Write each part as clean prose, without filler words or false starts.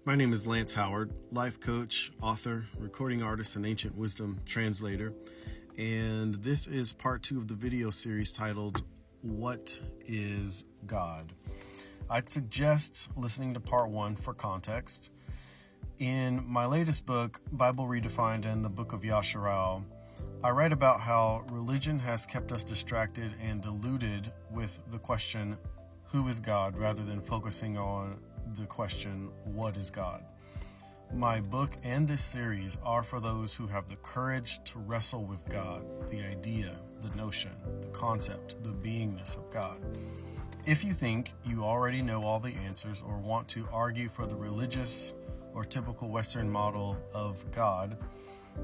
My name is Lance Howard, life coach, author, recording artist, and ancient wisdom translator. And this is part 2 of the video series titled, What is God? I'd suggest listening to part 1 for context. In my latest book, Bible Redefined and the Book of Yasharal, I write about how religion has kept us distracted and deluded with the question, who is God, rather than focusing on the question, what is God? My book and this series are for those who have the courage to wrestle with God, the idea, the notion, the concept, the beingness of God. If you think you already know all the answers or want to argue for the religious or typical Western model of God,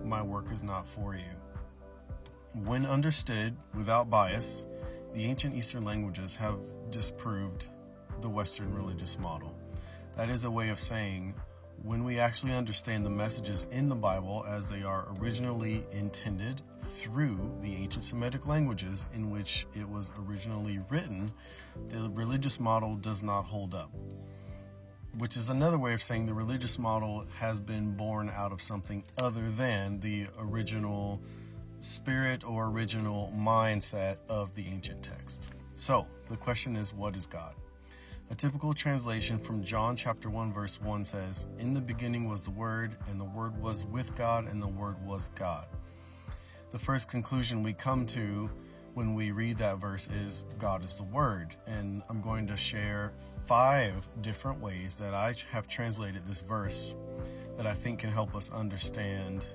my work is not for you. When understood without bias, the ancient Eastern languages have disproved the Western religious model. That is a way of saying, when we actually understand the messages in the Bible as they are originally intended through the ancient Semitic languages in which it was originally written, the religious model does not hold up. Which is another way of saying the religious model has been born out of something other than the original spirit or original mindset of the ancient text. So, the question is, what is God? A typical translation from John chapter 1 verse 1 says, "In the beginning was the Word, and the Word was with God, and the Word was God." The first conclusion we come to when we read that verse is God is the Word. And I'm going to share 5 different ways that I have translated this verse that I think can help us understand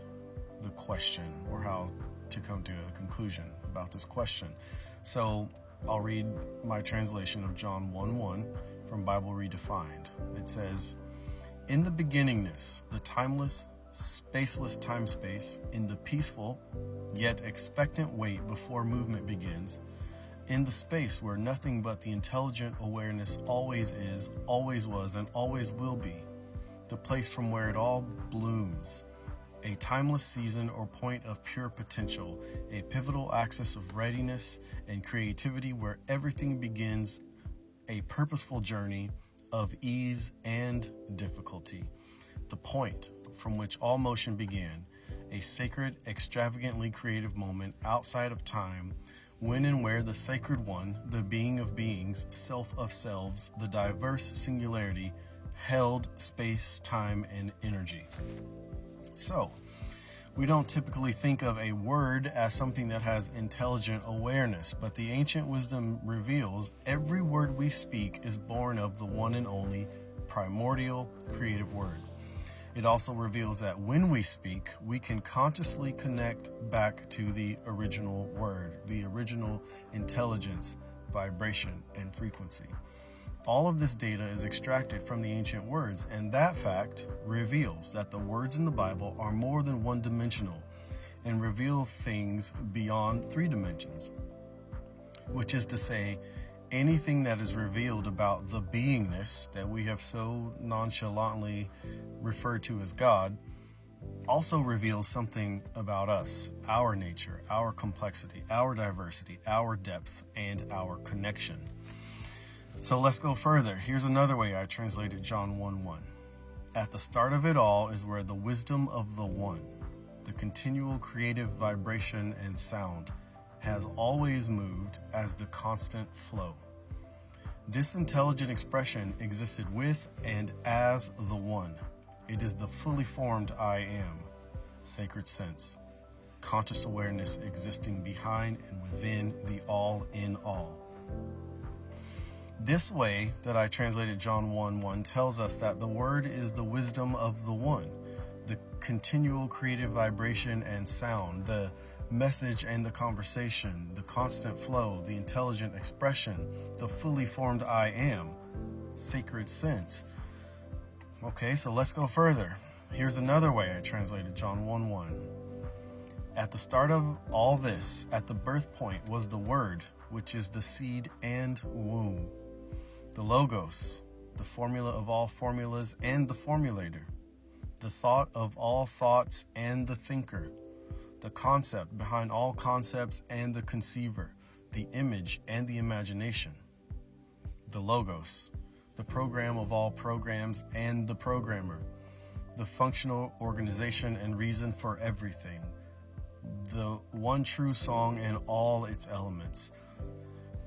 the question or how to come to a conclusion about this question. So I'll read my translation of John 1:1 from Bible Redefined. It says, "In the beginningness, the timeless, spaceless time-space, in the peaceful, yet expectant wait before movement begins, in the space where nothing but the intelligent awareness always is, always was, and always will be, the place from where it all blooms, a timeless season or point of pure potential, a pivotal axis of readiness and creativity where everything begins, a purposeful journey of ease and difficulty, the point from which all motion began, a sacred, extravagantly creative moment outside of time, when and where the sacred one, the being of beings, self of selves, the diverse singularity, held space, time, and energy." So, we don't typically think of a word as something that has intelligent awareness, but the ancient wisdom reveals every word we speak is born of the one and only primordial creative word. It also reveals that when we speak, we can consciously connect back to the original word, the original intelligence, vibration, and frequency. All of this data is extracted from the ancient words, and that fact reveals that the words in the Bible are more than one-dimensional and reveal things beyond 3 dimensions, which is to say, anything that is revealed about the beingness that we have so nonchalantly referred to as God also reveals something about us, our nature, our complexity, our diversity, our depth, and our connection. So let's go further. Here's another way I translated John 1:1. At the start of it all is where the wisdom of the One, the continual creative vibration and sound, has always moved as the constant flow. This intelligent expression existed with and as the One. It is the fully formed I am, sacred sense, conscious awareness existing behind and within the all in all. This way that I translated John 1:1 tells us that the Word is the wisdom of the One, the continual creative vibration and sound, the message and the conversation, the constant flow, the intelligent expression, the fully formed I am, sacred sense. Okay, so let's go further. Here's another way I translated John 1:1. At the start of all this, at the birth point, was the Word, which is the seed and womb. The Logos, the formula of all formulas and the formulator, the thought of all thoughts and the thinker, the concept behind all concepts and the conceiver, the image and the imagination. The Logos, the program of all programs and the programmer, the functional organization and reason for everything, the one true song and all its elements,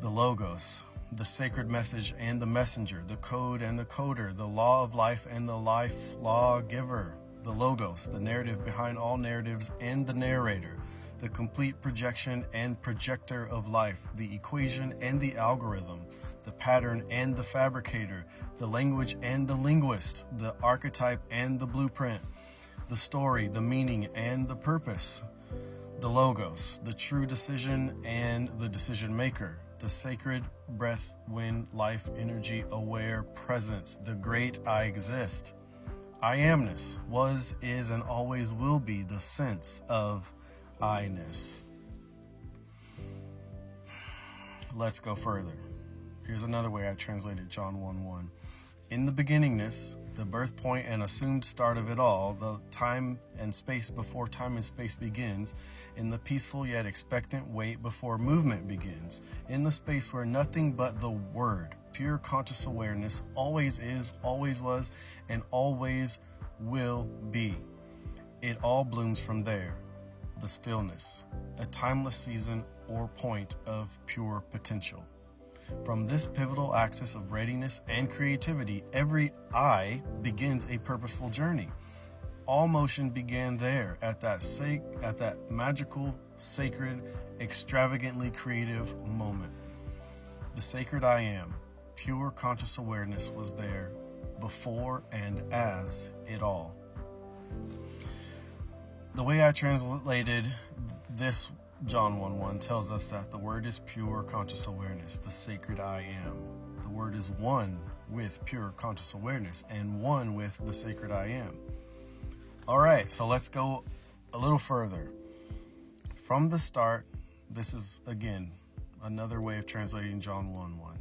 the logos, the sacred message and the messenger, the code and the coder, the law of life and the life law giver, the logos, the narrative behind all narratives and the narrator, the complete projection and projector of life, the equation and the algorithm, the pattern and the fabricator, the language and the linguist, the archetype and the blueprint, the story, the meaning and the purpose, the logos, the true decision and the decision maker, the sacred breath, wind, life, energy, aware, presence, the great I exist. I amness, was, is, and always will be the sense of I-ness. Let's go further. Here's another way I translated John 1:1. In the beginningness, the birth point and assumed start of it all, the time and space before time and space begins, in the peaceful yet expectant wait before movement begins, in the space where nothing but the Word, pure conscious awareness, always is, always was, and always will be. It all blooms from there, the stillness, a timeless season or point of pure potential. From this pivotal axis of readiness and creativity, every I begins a purposeful journey. All motion began there at that magical, sacred, extravagantly creative moment. The sacred I am, pure conscious awareness was there before and as it all. The way I translated this John 1:1 tells us that the Word is pure conscious awareness, the sacred I am. The Word is one with pure conscious awareness and one with the sacred I am. All right, so let's go a little further. From the start, this is, again, another way of translating John 1:1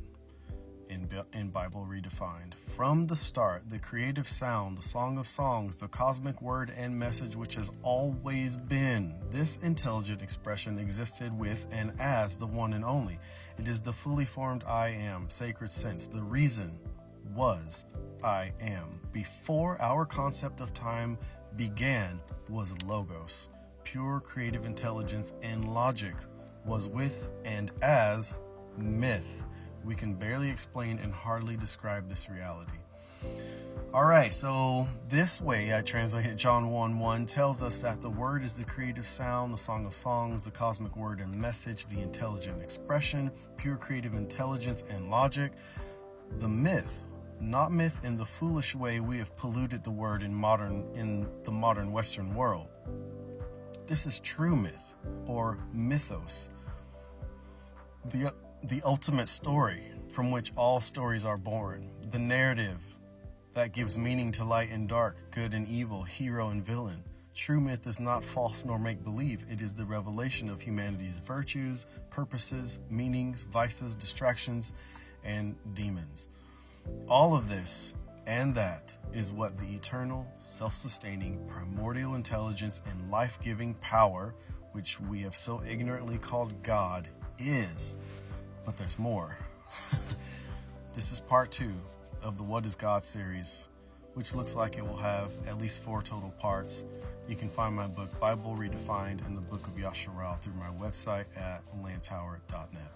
in Bible Redefined. From the start, the creative sound, the song of songs, the cosmic word and message which has always been, this intelligent expression existed with and as the one and only. It is the fully formed I am, sacred sense. The reason was I am. Before our concept of time began was logos, pure creative intelligence, and logic was with and as myth. We can barely explain and hardly describe this reality. All right, so this way I translated John 1:1 tells us that the Word is the creative sound, the song of songs, the cosmic word and message, the intelligent expression, pure creative intelligence and logic. The myth, not myth in the foolish way we have polluted the word in the modern Western world. This is true myth, or mythos. The ultimate story from which all stories are born, the narrative that gives meaning to light and dark, good and evil, hero and villain. True myth is not false nor make-believe. It is the revelation of humanity's virtues, purposes, meanings, vices, distractions, and demons. All of this and that is what the eternal, self-sustaining, primordial intelligence and life-giving power, which we have so ignorantly called God, is. But there's more. This is part 2 of the What is God series, which looks like it will have at least 4 total parts. You can find my book, Bible Redefined, and the Book of Yasharal through my website at landtower.net.